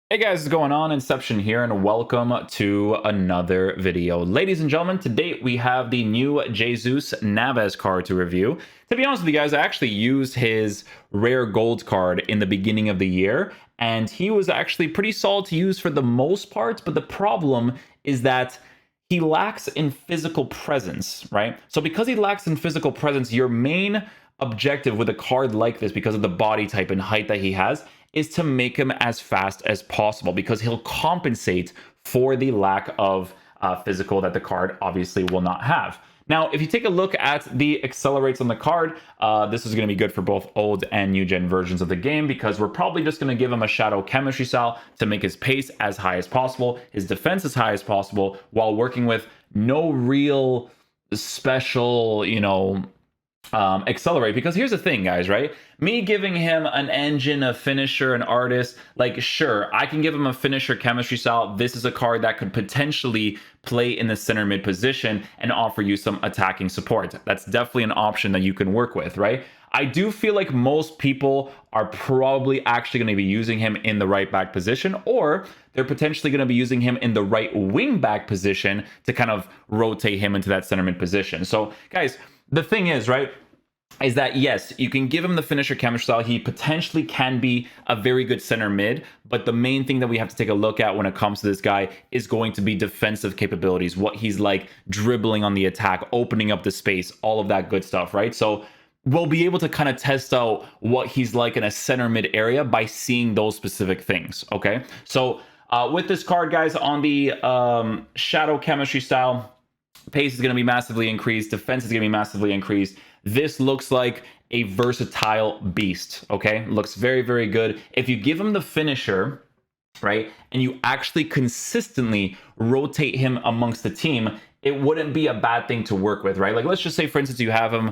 Hey guys, what's going on? Inception here, and welcome to another video. Ladies and gentlemen, today we have the new Jesus Navas card to review. To be honest with you guys, I actually used his rare gold card in the beginning of the year, and he was actually pretty solid to use for the most part, but the problem is that he lacks in physical presence, right? So because he lacks in physical presence, your main objective with a card like this, because of the body type and height that he has, is to make him as fast as possible, because he'll compensate for the lack of physical that the card obviously will not have. Now, if you take a look at the accelerates on the card, this is going to be good for both old and new gen versions of the game, because we're probably just going to give him a shadow chemistry style to make his pace as high as possible, his defense as high as possible, while working with no real special, accelerate. Because here's the thing, guys, right? Me giving him an engine, a finisher, an artist, like, sure, I can give him a finisher chemistry style. This is a card that could potentially play in the center mid position and offer you some attacking support. That's definitely an option that you can work with, right? I do feel like most people are probably actually going to be using him in the right back position, or they're potentially going to be using him in the right wing back position to kind of rotate him into that center mid position. So, guys, the thing is, right, is that yes, you can give him the finisher chemistry style. He potentially can be a very good center mid, but the main thing that we have to take a look at when it comes to this guy is going to be defensive capabilities, what he's like dribbling on the attack, opening up the space, all of that good stuff, right? So we'll be able to kind of test out what he's like in a center mid area by seeing those specific things, okay? So with this card, guys, on the shadow chemistry style, pace is going to be massively increased, defense is going to be massively increased. This looks like a versatile beast, okay? Looks very, very good. If you give him the finisher, right, and you actually consistently rotate him amongst the team, it wouldn't be a bad thing to work with, right? Like, let's just say, for instance, you have him,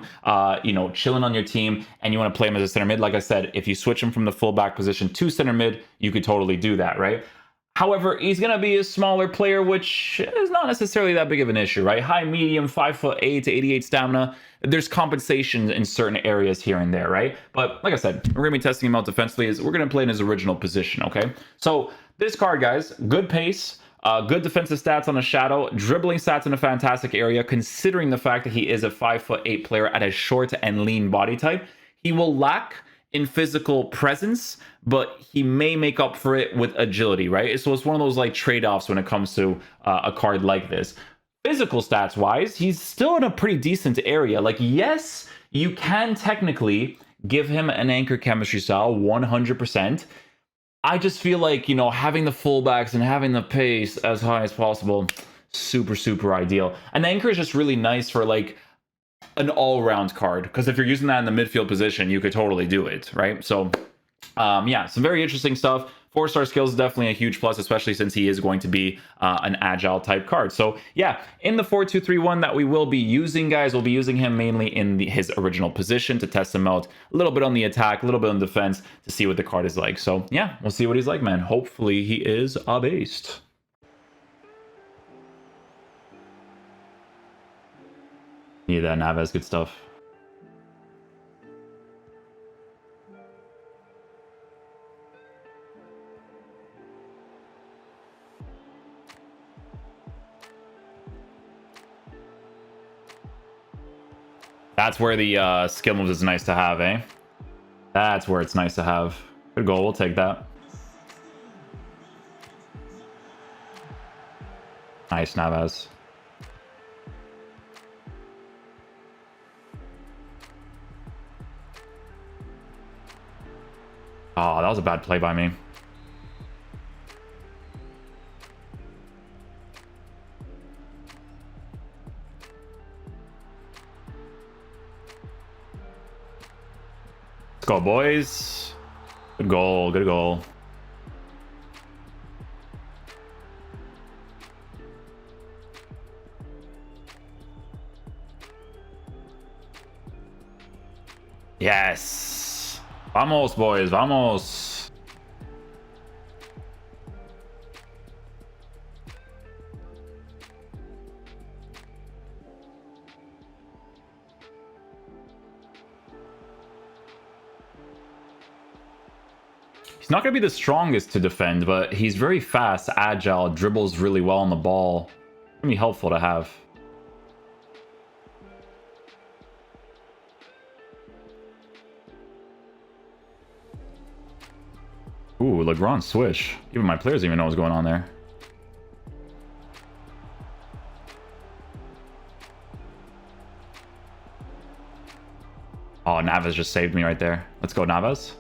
chilling on your team and you want to play him as a center mid. Like I said, if you switch him from the fullback position to center mid, you could totally do that, right? However, he's going to be a smaller player, which is not necessarily that big of an issue, right? High, medium, 5'8" to 88 stamina. There's compensation in certain areas here and there, right? But like I said, we're going to be testing him out defensively. We're going to play in his original position, okay? So this card, guys, good pace, good defensive stats on a shadow, dribbling stats in a fantastic area, considering the fact that he is a 5'8" player at a short and lean body type. He will lack in physical presence, but he may make up for it with agility, right? So it's one of those like trade-offs when it comes to a card like this. Physical stats wise, he's still in a pretty decent area. Like, yes, you can technically give him an anchor chemistry style 100%. I just feel like, having the fullbacks and having the pace as high as possible, super, super ideal. An anchor is just really nice for like an all-round card, because if you're using that in the midfield position, you could totally do it, right? So yeah, some very interesting stuff. 4-star skills is definitely a huge plus, especially since he is going to be an agile type card. So yeah, in the 4-2-3-1 that we will be using, guys, we'll be using him mainly in his original position to test him out a little bit on the attack, a little bit on defense to see what the card is like. So yeah, we'll see what he's like, man. Hopefully he is a beast. Yeah, that Navas, good stuff. That's where the skill moves is nice to have, eh? That's where it's nice to have. Good goal, we'll take that. Nice, Navas. Oh, that was a bad play by me. Let's go, boys. Good goal, good goal. Yes. Vamos, boys, vamos. He's not going to be the strongest to defend, but he's very fast, agile, dribbles really well on the ball. It's going to be helpful to have. Ooh, Legrand switch. Even my players didn't even know what's going on there. Oh, Navas just saved me right there. Let's go, Navas.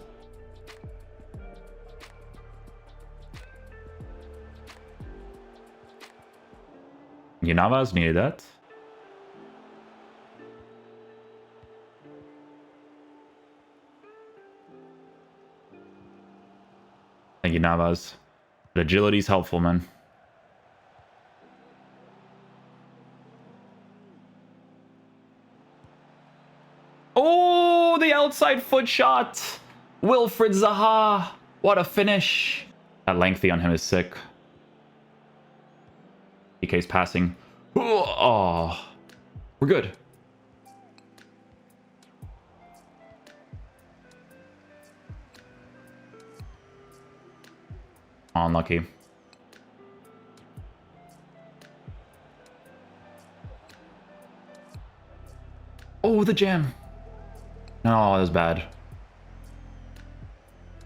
You Navas needed that. Thank you, Navas. But agility's helpful, man. Oh, the outside foot shot. Wilfred Zaha. What a finish. That lengthy on him is sick. PK's passing. Oh, we're good. Unlucky. Oh, the jam. No, that was bad.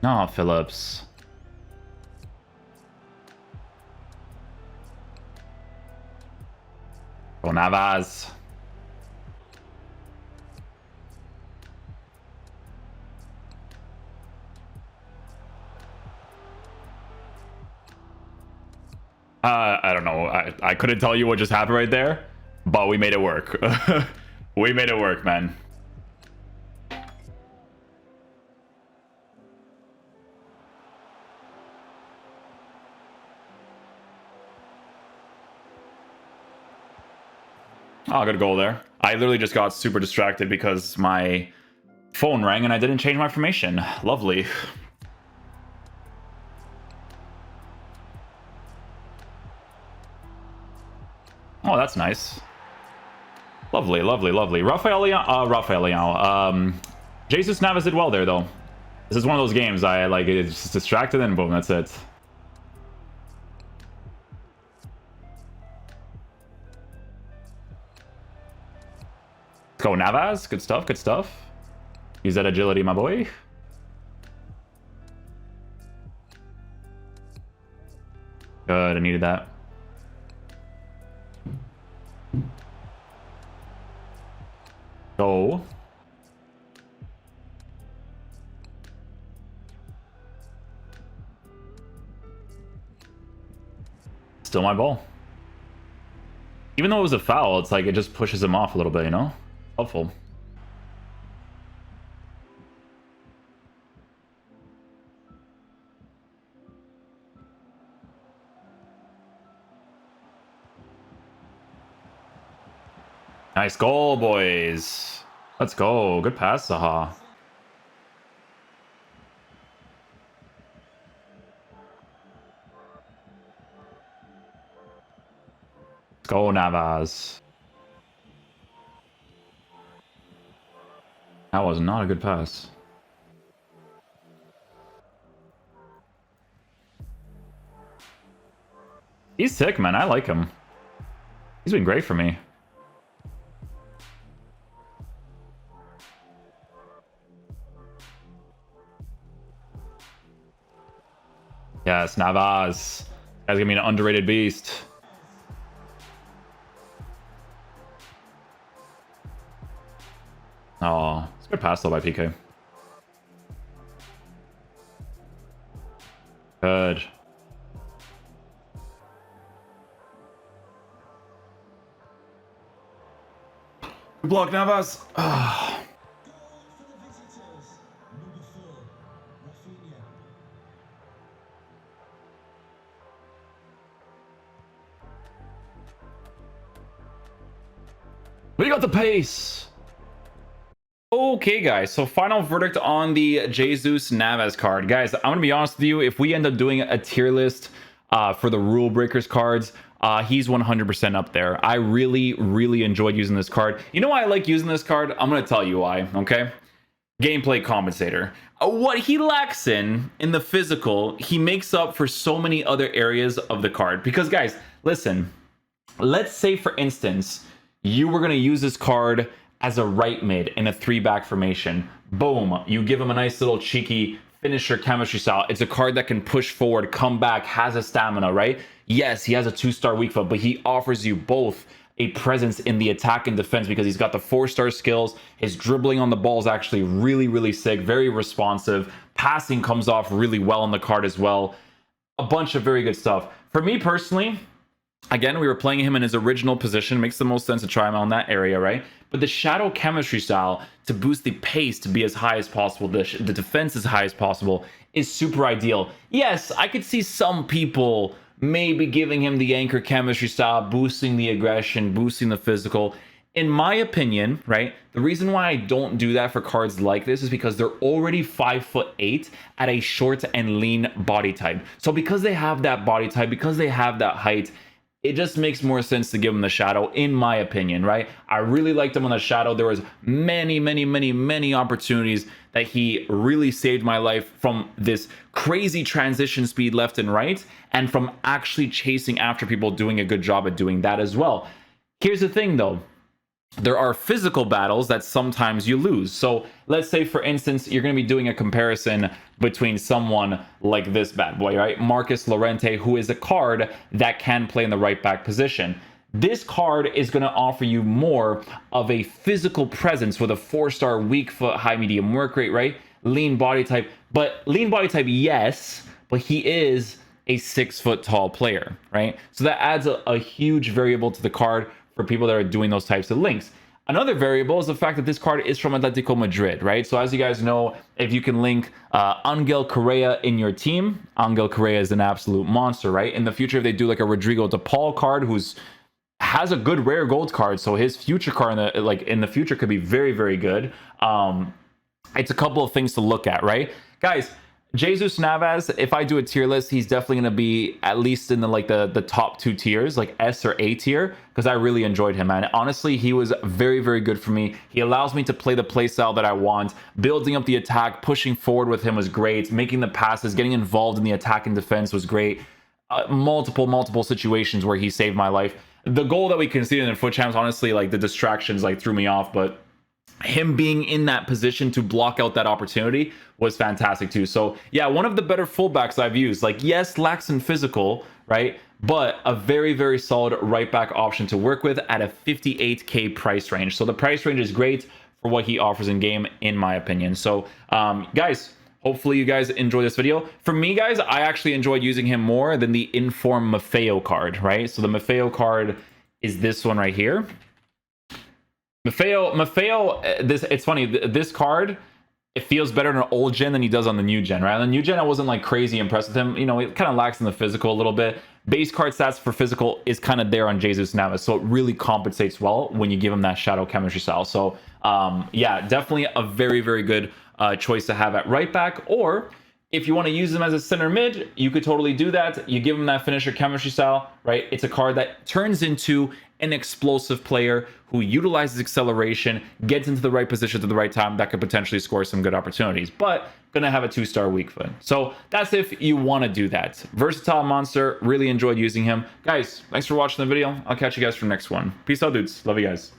No, Phillips. Oh, Navas. I don't know. I couldn't tell you what just happened right there, but we made it work. We made it work, man. Oh, good goal there. I literally just got super distracted because my phone rang and I didn't change my formation. Lovely. Oh, that's nice. Lovely, lovely, lovely. Rafael Leão. Jesus Navas did well there, though. This is one of those games I like. It's just distracted and boom, that's it. Let's go, Navas. Good stuff, good stuff. Use that agility, my boy. Good, I needed that. Go. Still my ball. Even though it was a foul, it's like it just pushes him off a little bit, you know? Helpful. Nice goal, boys. Let's go. Good pass, Zaha. Let's go, Navas. That was not a good pass. He's sick, man. I like him. He's been great for me. Yes, Navas. Guy's gonna be an underrated beast. Oh, it's a good pass though by PK. Good. Good block, Navas. We got the pace. Okay, guys, so final verdict on the Jesus Navas card. Guys, I'm gonna be honest with you, if we end up doing a tier list for the Rulebreakers cards, he's 100% up there. I really enjoyed using this card. You know why I like using this card? I'm gonna tell you why, okay? Gameplay compensator. What he lacks in the physical, he makes up for so many other areas of the card. Because guys, listen, let's say for instance, you were going to use this card as a right mid in a 3-back formation. Boom, you give him a nice little cheeky finisher chemistry style. It's a card that can push forward, come back, has a stamina, right? Yes, he has a 2-star weak foot, but he offers you both a presence in the attack and defense because he's got the 4-star skills. His dribbling on the ball is actually really, really sick, very responsive. Passing comes off really well on the card as well. A bunch of very good stuff. For me personally, again, we were playing him in his original position. Makes the most sense to try him on that area, right? But the shadow chemistry style to boost the pace to be as high as possible, the defense as high as possible, is super ideal. Yes, I could see some people maybe giving him the anchor chemistry style, boosting the aggression, boosting the physical. In my opinion, right, the reason why I don't do that for cards like this is because they're already 5'8" at a short and lean body type. So because they have that body type, because they have that height, it just makes more sense to give him the shadow, in my opinion, right? I really liked him on the shadow. There was many opportunities that he really saved my life from this crazy transition speed left and right, and from actually chasing after people, doing a good job at doing that as well. Here's the thing though. There are physical battles that sometimes you lose. So let's say, for instance, you're going to be doing a comparison between someone like this bad boy, right? Marcus Llorente, who is a card that can play in the right back position. This card is going to offer you more of a physical presence with a 4-star weak foot, high medium work rate, right? Lean body type. But lean body type, yes, but he is a 6-foot tall player, right? So that adds a huge variable to the card for people that are doing those types of links. Another variable is the fact that this card is from Atletico Madrid, right? So as you guys know, if you can link Angel Correa in your team, Angel Correa is an absolute monster, right? In the future, if they do like a Rodrigo de Paul card, has a good rare gold card, so his future card in the future could be very good. It's a couple of things to look at, right, guys? Jesus Navas, if I do a tier list, he's definitely going to be at least in the top 2 tiers, like S or A tier, because I really enjoyed him, man. Honestly, he was very good for me. He allows me to play the play style that I want. Building up the attack, pushing forward with him was great. Making the passes, getting involved in the attack and defense was great. Multiple situations where he saved my life. The goal that we conceded in foot champs, honestly, like the distractions threw me off, but him being in that position to block out that opportunity was fantastic too. So yeah, one of the better fullbacks I've used. Like, yes, lacks in physical, right? But a very solid right back option to work with at a 58k price range. So the price range is great for what he offers in game, in my opinion. So guys, hopefully you guys enjoy this video. For me, guys, I actually enjoyed using him more than the Inform Maffeo card, right? So the Maffeo card is this one right here. Maffeo, it's funny, this card, it feels better in an old gen than he does on the new gen, right? On the new gen, I wasn't like crazy impressed with him. You know, it kind of lacks in the physical a little bit. Base card stats for physical is kind of there on Jesus Navas, so it really compensates well when you give him that shadow chemistry style. So yeah, definitely a very good choice to have at right back. Or if you want to use him as a center mid, you could totally do that. You give him that finisher chemistry style, right? It's a card that turns into an explosive player who utilizes acceleration, gets into the right position at the right time, that could potentially score some good opportunities, but gonna have a 2-star weak foot. So that's if you want to do that. Versatile monster, really enjoyed using him. Guys, thanks for watching the video. I'll catch you guys for the next one. Peace out, dudes. Love you guys.